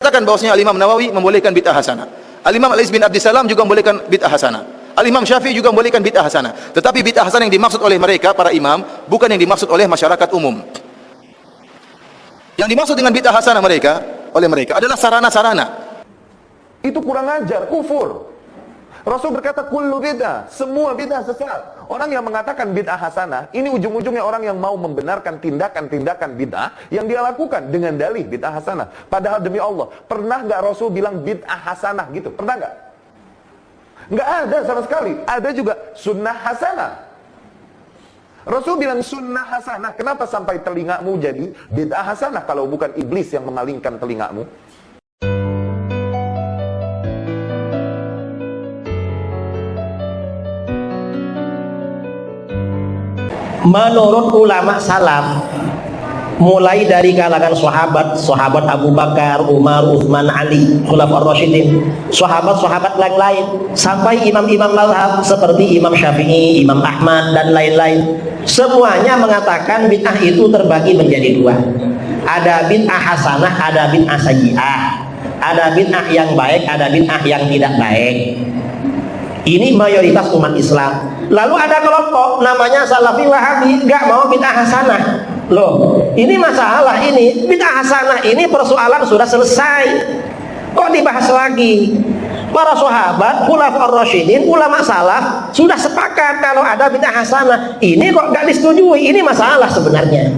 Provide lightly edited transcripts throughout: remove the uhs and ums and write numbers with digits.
dikatakan bahwasanya Al-Imam Nawawi membolehkan bid'ah hasanah. Al-Imam Al-Iz bin Abdissalam juga membolehkan bid'ah hasanah. Al-Imam Syafi'i juga membolehkan bid'ah hasanah. Tetapi bid'ah hasanah yang dimaksud oleh mereka para imam bukan yang dimaksud oleh masyarakat umum. Yang dimaksud dengan bid'ah hasanah oleh mereka adalah sarana-sarana. Itu kurang ajar, kufur. Rasul berkata kullu bid'ah, semua bid'ah sesat. Orang yang mengatakan bid'ah hasanah, ini ujung-ujungnya orang yang mau membenarkan tindakan-tindakan bid'ah yang dia lakukan dengan dalih bid'ah hasanah. Padahal demi Allah, pernah nggak Rasul bilang bid'ah hasanah gitu? Pernah nggak? Nggak ada sama sekali. Ada juga sunnah hasanah. Rasul bilang sunnah hasanah. Kenapa sampai telingamu jadi bid'ah hasanah kalau bukan iblis yang memalingkan telingamu? Menurut ulama salaf, mulai dari kalangan sahabat Abu Bakar, Umar, Utsman, Ali, Khulafaur Rasyidin, sahabat-sahabat yang lain, sampai imam-imam mazhab seperti Imam Syafi'i, Imam Ahmad dan lain-lain, semuanya mengatakan bid'ah itu terbagi menjadi dua. Ada bid'ah hasanah, ada bid'ah sayyi'ah. Ada bid'ah yang baik, ada bid'ah yang tidak baik. Ini mayoritas umat Islam. Lalu ada kelompok namanya Salafi Wahabi, nggak mau bid'ah hasanah. Loh, ini masalah ini. Bid'ah hasanah ini persoalan sudah selesai. Kok dibahas lagi? Para sahabat, Khulafaur Rasyidin, ulama salaf sudah sepakat kalau ada bid'ah hasanah. Ini kok nggak disetujui? Ini masalah sebenarnya.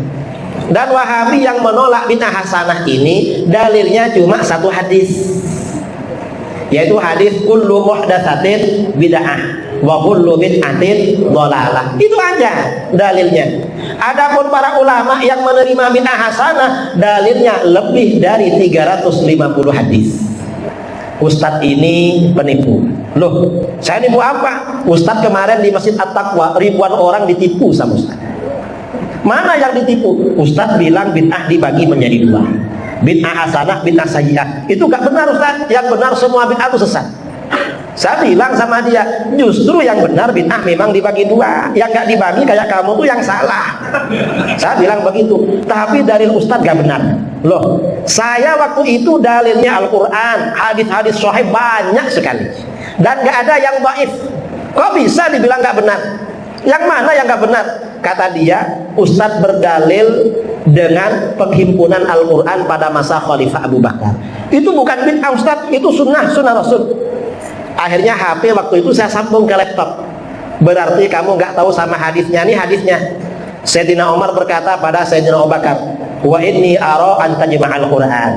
Dan Wahabi yang menolak bid'ah hasanah ini dalilnya cuma satu hadis, yaitu hadis kullu muhdatsatin bid'ah wa kullu bid'atin dhalalah. Itu aja dalilnya. Adapun para ulama yang menerima bid'ah hasanah, dalilnya lebih dari 350 hadis. Ustadz ini penipu. Loh, saya nipu apa? Ustadz kemarin di Masjid At-Taqwa ribuan orang ditipu sama Ustadz. Mana yang ditipu? Ustadz bilang bid'ah dibagi menjadi dua, bid'ah hasanah, bid'ah sayyi'ah. Itu gak benar Ustaz. Yang benar semua bid'ah itu sesat. Saya bilang sama dia, justru yang benar bid'ah memang dibagi dua, yang gak dibagi kayak kamu tuh yang salah. Saya bilang begitu. Tapi dalil Ustaz gak benar. Loh, saya waktu itu dalilnya Al-Quran, hadis-hadis sahih banyak sekali, dan gak ada yang dhaif. Kok bisa dibilang gak benar? Yang mana yang gak benar? Kata dia, Ustadz berdalil dengan penghimpunan Al-Quran pada masa Khalifah Abu Bakar. Itu bukan bid'ah Ustadz, itu sunnah Rasul. Akhirnya HP waktu itu saya sambung ke laptop. Berarti kamu nggak tahu sama hadisnya. Ini hadisnya. Sayyidina Umar berkata pada Sayyidina Abu Bakar, wa inni ara an tajma'al Quran.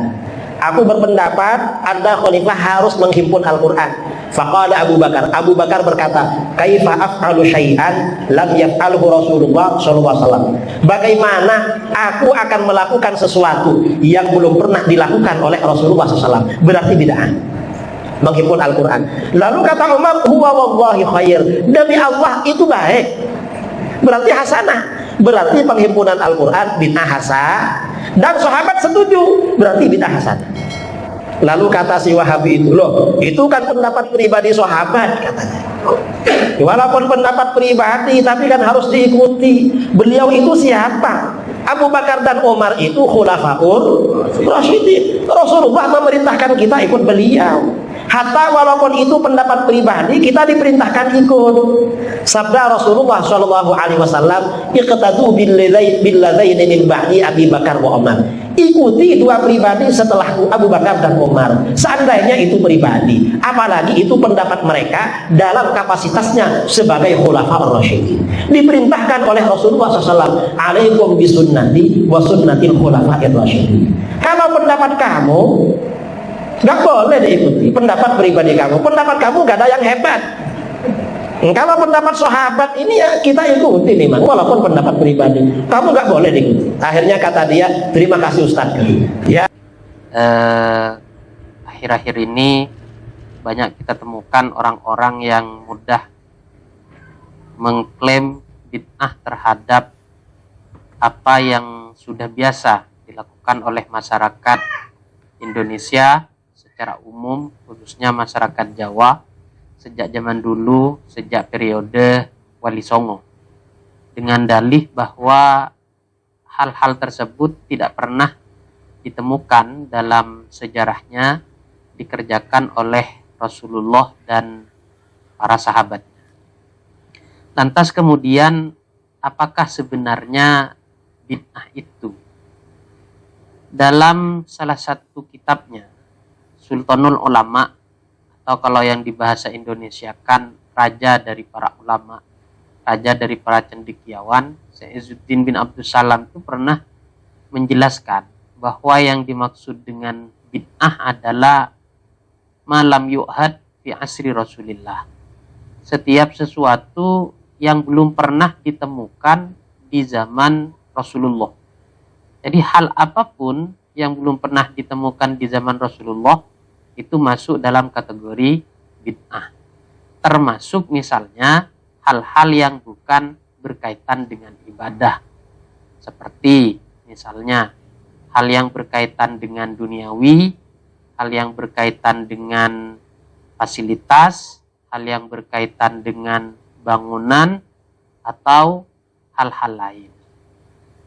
Aku berpendapat Anda khalifah harus menghimpun Al-Quran. Faqala Abu Bakar. Abu Bakar berkata, kaifa af'alu syai'an lam yaf'alhu Rasulullah sallallahu alaihi wasallam. Bagaimana aku akan melakukan sesuatu yang belum pernah dilakukan oleh Rasulullah SAW? Berarti bid'ah. Menghimpun Al-Quran. Lalu kata Umar, huwa wallahi khair. Demi Allah itu baik. Berarti hasanah. Berarti penghimpunan Al-Quran bid'ah hasanah. Dan sahabat setuju, berarti bid'ah hasanah. Lalu kata si Wahabi itu, loh, itu kan pendapat pribadi sahabat, katanya. Walaupun pendapat pribadi, tapi kan harus diikuti. Beliau itu siapa? Abu Bakar dan Umar itu Khulafaur Rasyidin. Rasulullah memerintahkan kita ikut beliau. Hatta walaupun itu pendapat pribadi, kita diperintahkan ikut. Sabda Rasulullah SAW, iqtadu billadaini min ba'di Abi Bakar wa Umar. Ikuti dua pribadi setelahku, Abu Bakar dan Umar. Seandainya itu pribadi, apalagi itu pendapat mereka dalam kapasitasnya sebagai Khulafaur Rasyidin. Diperintahkan oleh Rasulullah SAW, alaikum bisunnati wa sunnatil khulafa'ir rasyidin. Kalau pendapat kamu nggak boleh diikuti, pendapat pribadi kamu. Pendapat kamu nggak ada yang hebat. Kalau pendapat sahabat ini ya kita ikuti nih, man. Walaupun pendapat pribadi kamu nggak boleh diikuti. Akhirnya kata dia, terima kasih Ustaz. Ya. Akhir-akhir ini banyak kita temukan orang-orang yang mudah mengklaim bid'ah terhadap apa yang sudah biasa dilakukan oleh masyarakat Indonesia secara umum, khususnya masyarakat Jawa sejak zaman dulu, sejak periode Wali Songo, dengan dalih bahwa hal-hal tersebut tidak pernah ditemukan dalam sejarahnya dikerjakan oleh Rasulullah dan para sahabat. Lantas kemudian apakah sebenarnya bid'ah itu? Dalam salah satu kitabnya, Sultanul Ulama, atau kalau yang di bahasa Indonesia kan raja dari para ulama, raja dari para cendekiawan, Syekh Izzuddin bin Abdus Salam itu pernah menjelaskan bahwa yang dimaksud dengan bid'ah adalah malam yu'had fi asri Rasulillah. Setiap sesuatu yang belum pernah ditemukan di zaman Rasulullah. Jadi hal apapun yang belum pernah ditemukan di zaman Rasulullah itu masuk dalam kategori bid'ah. Termasuk misalnya hal-hal yang bukan berkaitan dengan ibadah. Seperti misalnya hal yang berkaitan dengan duniawi, hal yang berkaitan dengan fasilitas, hal yang berkaitan dengan bangunan, atau hal-hal lain.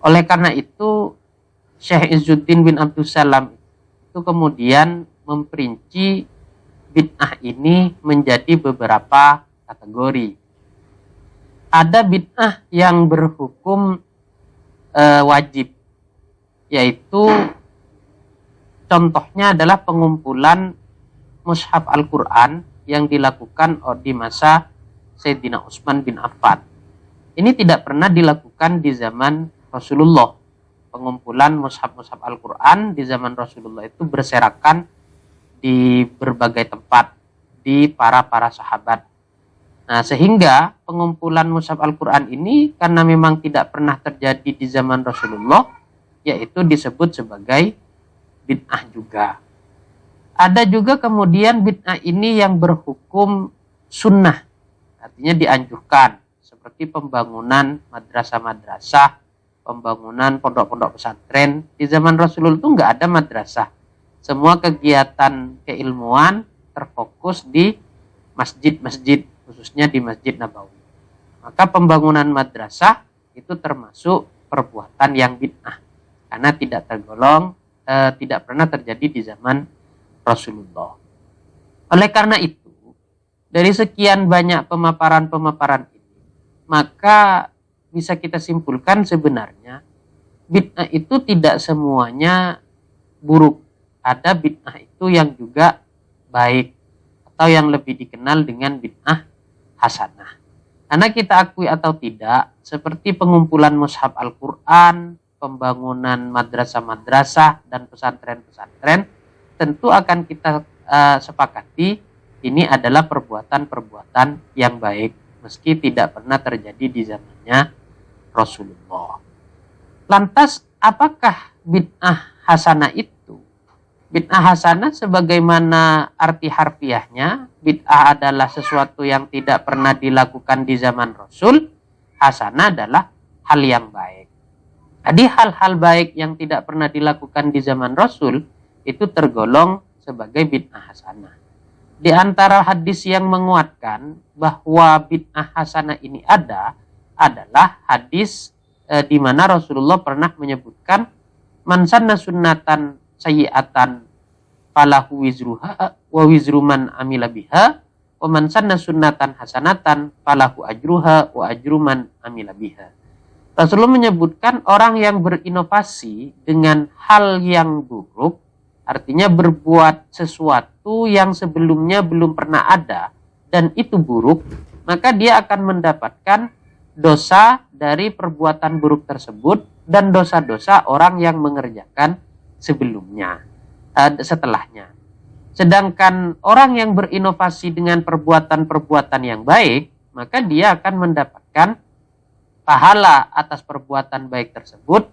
Oleh karena itu, Syekh Izzuddin bin Abdus Salam itu kemudian memperinci bid'ah ini menjadi beberapa kategori. Ada bid'ah yang berhukum wajib, yaitu contohnya adalah pengumpulan mushaf Al-Quran yang dilakukan di masa Sayyidina Utsman bin Affan. Ini tidak pernah dilakukan di zaman Rasulullah. Pengumpulan mushaf-mushaf Al-Quran di zaman Rasulullah itu berserakan di berbagai tempat di para sahabat. Nah, sehingga pengumpulan mushaf Al-Quran ini karena memang tidak pernah terjadi di zaman Rasulullah, yaitu disebut sebagai bid'ah juga. Ada juga kemudian bid'ah ini yang berhukum sunnah, artinya dianjurkan, seperti pembangunan madrasah-madrasah, pembangunan pondok-pondok pesantren. Di zaman Rasulullah itu nggak ada madrasah. Semua kegiatan keilmuan terfokus di masjid-masjid, khususnya di Masjid Nabawi. Maka pembangunan madrasah itu termasuk perbuatan yang bid'ah, karena tidak tergolong, tidak pernah terjadi di zaman Rasulullah. Oleh karena itu, dari sekian banyak pemaparan-pemaparan ini, maka bisa kita simpulkan sebenarnya bid'ah itu tidak semuanya buruk. Ada bid'ah itu yang juga baik, atau yang lebih dikenal dengan bid'ah hasanah. Karena kita akui atau tidak, seperti pengumpulan mushaf Al-Quran, pembangunan madrasah-madrasah dan pesantren-pesantren, tentu akan kita sepakati ini adalah perbuatan-perbuatan yang baik, meski tidak pernah terjadi di zamannya Rasulullah. Lantas, apakah bid'ah hasanah itu? Bid'ah hasanah sebagaimana arti harfiahnya, bid'ah adalah sesuatu yang tidak pernah dilakukan di zaman Rasul. Hasanah adalah hal yang baik. Jadi hal-hal baik yang tidak pernah dilakukan di zaman Rasul itu tergolong sebagai bid'ah hasanah. Di antara hadis yang menguatkan bahwa bid'ah hasanah ini adalah hadis di mana Rasulullah pernah menyebutkan man sanna sunnatan sayyi'atan falahu wizruha wa wizru man amila biha wa man sanna sunnatan hasanatan falahu ajruha wa ajru man amila biha. Rasulullah menyebutkan orang yang berinovasi dengan hal yang buruk, artinya berbuat sesuatu yang sebelumnya belum pernah ada dan itu buruk, maka dia akan mendapatkan dosa dari perbuatan buruk tersebut dan dosa-dosa orang yang mengerjakan sebelumnya, setelahnya. Sedangkan orang yang berinovasi dengan perbuatan-perbuatan yang baik, maka dia akan mendapatkan pahala atas perbuatan baik tersebut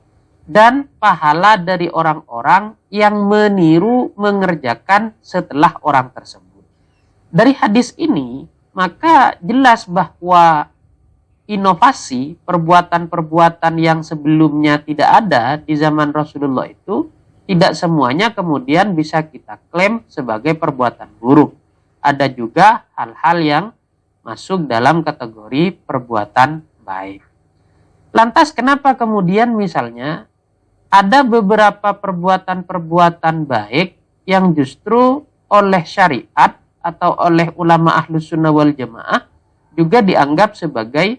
dan pahala dari orang-orang yang meniru mengerjakan setelah orang tersebut. Dari hadis ini, maka jelas bahwa inovasi, perbuatan-perbuatan yang sebelumnya tidak ada di zaman Rasulullah itu tidak semuanya kemudian bisa kita klaim sebagai perbuatan buruk. Ada juga hal-hal yang masuk dalam kategori perbuatan baik. Lantas kenapa kemudian misalnya ada beberapa perbuatan-perbuatan baik yang justru oleh syariat atau oleh ulama ahlus sunnah wal jamaah juga dianggap sebagai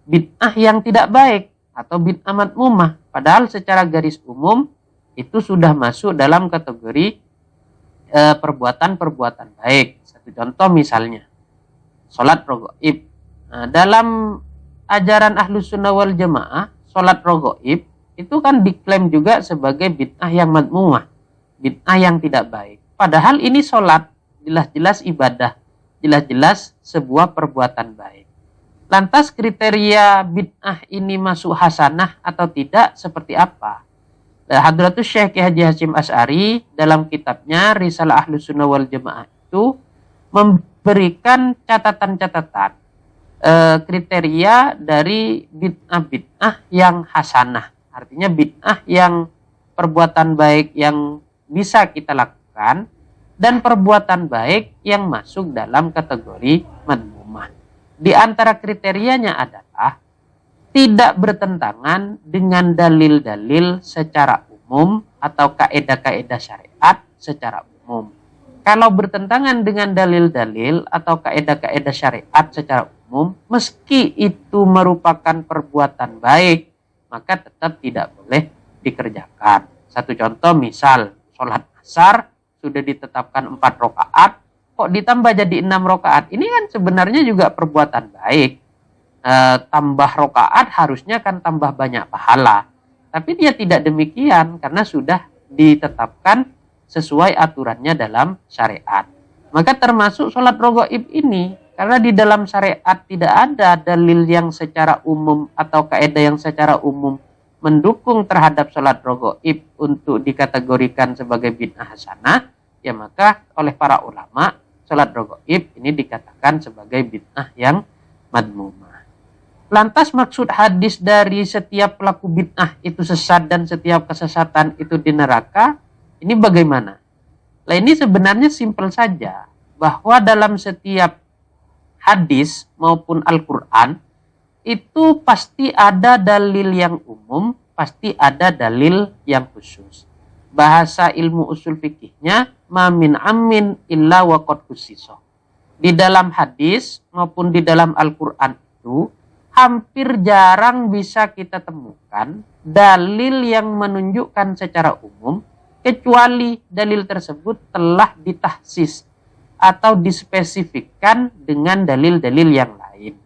bid'ah yang tidak baik atau bid'ah madmumah. Padahal secara garis umum itu sudah masuk dalam kategori perbuatan-perbuatan baik. Satu contoh misalnya, sholat rogoib. Nah, dalam ajaran ahlus sunnah wal jamaah, sholat rogoib itu kan diklaim juga sebagai bid'ah yang madmumah, bid'ah yang tidak baik. Padahal ini sholat, jelas-jelas ibadah, jelas-jelas sebuah perbuatan baik. Lantas kriteria bid'ah ini masuk hasanah atau tidak seperti apa? Hadratus Syekh Kiai Haji Hasyim Asy'ari dalam kitabnya Risalah Ahlus Sunnah wal Jamaah itu memberikan catatan-catatan kriteria dari bid'ah-bid'ah yang hasanah. Artinya bid'ah yang perbuatan baik yang bisa kita lakukan dan perbuatan baik yang masuk dalam kategori madmumah. Di antara kriterianya adalah tidak bertentangan dengan dalil-dalil secara umum atau kaedah-kaedah syariat secara umum. Kalau bertentangan dengan dalil-dalil atau kaedah-kaedah syariat secara umum, meski itu merupakan perbuatan baik, maka tetap tidak boleh dikerjakan. Satu contoh misal, sholat asar sudah ditetapkan 4 rakaat, kok ditambah jadi 6 rakaat? Ini kan sebenarnya juga perbuatan baik. Tambah rakaat harusnya kan tambah banyak pahala. Tapi dia tidak demikian karena sudah ditetapkan sesuai aturannya dalam syariat. Maka termasuk sholat rogoib ini, karena di dalam syariat tidak ada dalil yang secara umum atau kaidah yang secara umum mendukung terhadap sholat rogoib untuk dikategorikan sebagai bid'ah hasanah, ya maka oleh para ulama sholat rogoib ini dikatakan sebagai bid'ah yang madmumah. Lantas maksud hadis dari setiap pelaku bid'ah itu sesat dan setiap kesesatan itu di neraka, ini bagaimana? Nah, ini sebenarnya simpel saja, bahwa dalam setiap hadis maupun Al-Quran itu pasti ada dalil yang umum, pasti ada dalil yang khusus. Bahasa ilmu usul fikihnya, ma min amin illa wa qad khussiso. Di dalam hadis maupun di dalam Al-Quran itu hampir jarang bisa kita temukan dalil yang menunjukkan secara umum, kecuali dalil tersebut telah ditahsis atau dispesifikkan dengan dalil-dalil yang lain.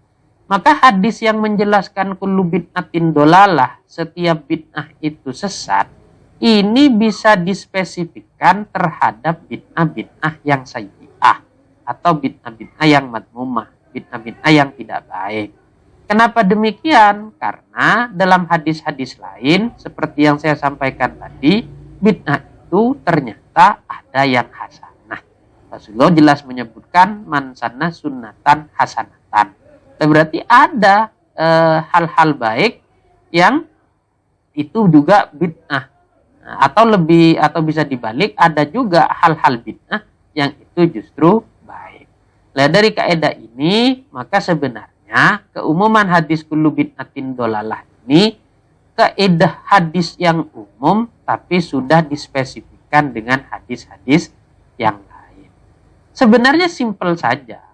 Maka hadis yang menjelaskan kullu bid'atin dolalah, setiap bid'ah itu sesat, ini bisa dispesifikkan terhadap bid'ah-bid'ah yang sayyi'ah atau bid'ah-bid'ah yang madmumah, bid'ah-bid'ah yang tidak baik. Kenapa demikian? Karena dalam hadis-hadis lain seperti yang saya sampaikan tadi, bid'ah itu ternyata ada yang hasan. Rasulullah jelas menyebutkan man sanna sunnatan hasanatan. Berarti ada hal-hal baik yang itu juga bid'ah. Atau bisa dibalik, ada juga hal-hal bid'ah yang itu justru baik. Nah, dari kaidah ini maka sebenarnya keumuman hadis kullu bid'atin dolalah ini kaidah hadis yang umum tapi sudah dispesifikkan dengan hadis-hadis yang lain. Sebenarnya simpel saja.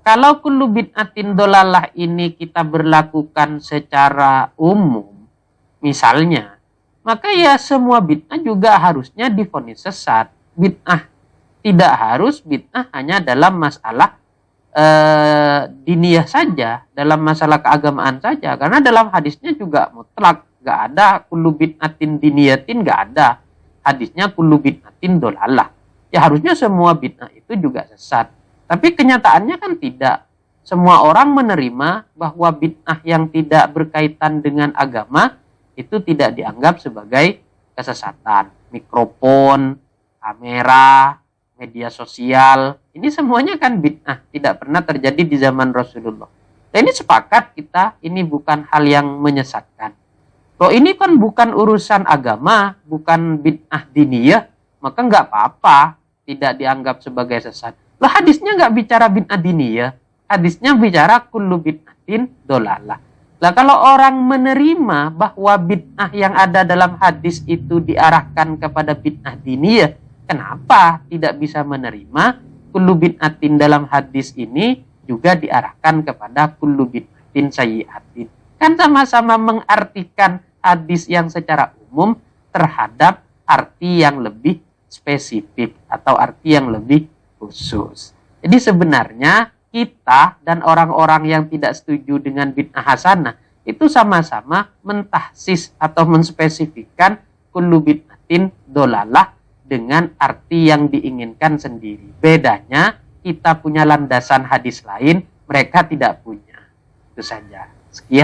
Kalau kullu bid'atin dolalah ini kita berlakukan secara umum, misalnya, maka ya semua bid'ah juga harusnya divonis sesat. Bid'ah tidak harus bid'ah hanya dalam masalah diniyah saja, dalam masalah keagamaan saja. Karena dalam hadisnya juga mutlak, gak ada kullu bid'atin diniyatin, gak ada. Hadisnya kullu bid'atin dolalah. Ya harusnya semua bid'ah itu juga sesat. Tapi kenyataannya kan tidak. Semua orang menerima bahwa bid'ah yang tidak berkaitan dengan agama itu tidak dianggap sebagai kesesatan. Mikrofon, kamera, media sosial, ini semuanya kan bid'ah. Tidak pernah terjadi di zaman Rasulullah. Dan ini sepakat kita, ini bukan hal yang menyesatkan. Kalau ini kan bukan urusan agama, bukan bid'ah diniyah, maka nggak apa-apa tidak dianggap sebagai sesat. Lah hadisnya nggak bicara bid'ah diniyah, hadisnya bicara kullu bid'atin dolalah. Lah kalau orang menerima bahwa bid'ah yang ada dalam hadis itu diarahkan kepada bid'ah diniyah, kenapa tidak bisa menerima kullu bid'atin dalam hadis ini juga diarahkan kepada kullu bid'atin sayyi'atin? Kan sama-sama mengartikan hadis yang secara umum terhadap arti yang lebih spesifik atau arti yang lebih khusus. Jadi sebenarnya kita dan orang-orang yang tidak setuju dengan bid'ah hasanah itu sama-sama mentahsis atau menspesifikkan kullu bid'atin dolalah dengan arti yang diinginkan sendiri. Bedanya kita punya landasan hadis lain, mereka tidak punya. Itu saja. Sekian.